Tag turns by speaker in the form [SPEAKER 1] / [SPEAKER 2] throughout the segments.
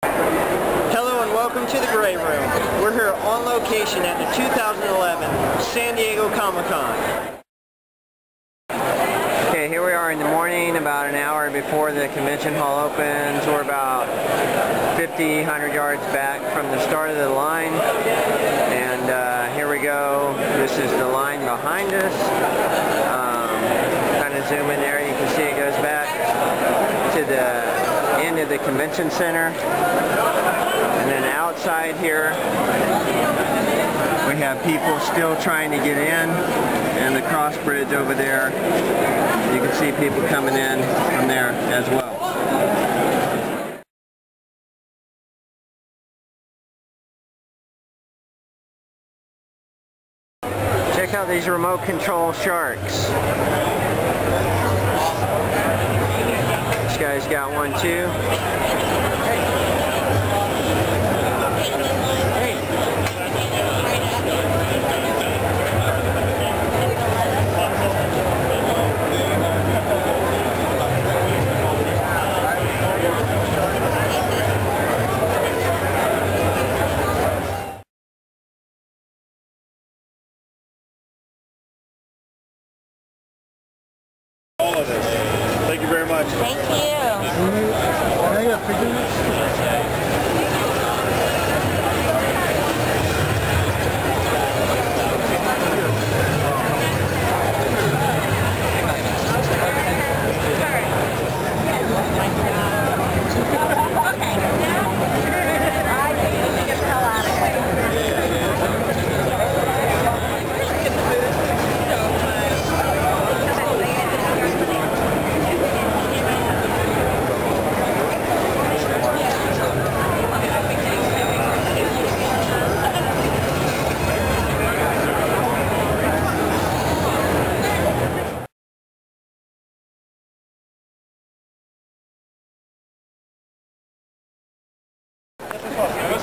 [SPEAKER 1] Hello and welcome to the Gray Room. We're here on location at the 2011 San Diego Comic-Con. Okay, here we are in the morning, about an hour before the convention hall opens. We're about 100 yards back from the start of the line. And here we go. This is the line behind us. Kind of zoom in there, you can see it goes back to the end of the convention center. And then outside here we have people still trying to get in, and the cross bridge over there, you can see people coming in from there as well. Check out these remote control sharks. This guy's got one too.
[SPEAKER 2] All of this. Thank you very much.
[SPEAKER 3] Thank you.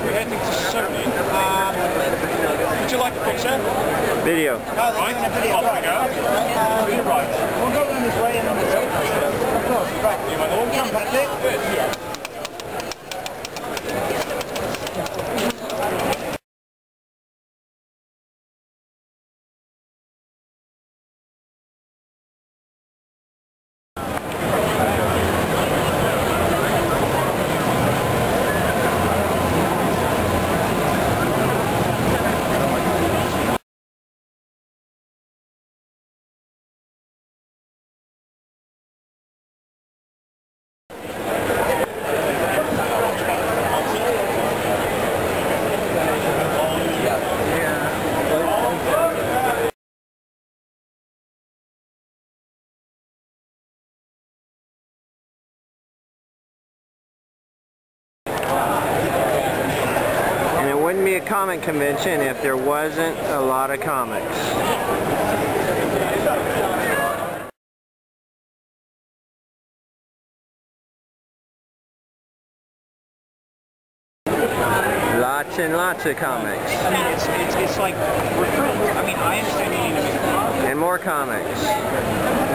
[SPEAKER 2] We're heading to Sony. Would you like a picture?
[SPEAKER 1] Video.
[SPEAKER 2] Right, off we go. Right.
[SPEAKER 4] We'll go around this way and then we'll of course, right.
[SPEAKER 2] You want all come back there?
[SPEAKER 1] Wouldn't be a comic convention if there wasn't a lot of comics. Lots and lots of comics.
[SPEAKER 4] I mean, it's like recruiting. I mean, I understand you need to make
[SPEAKER 1] And more comics.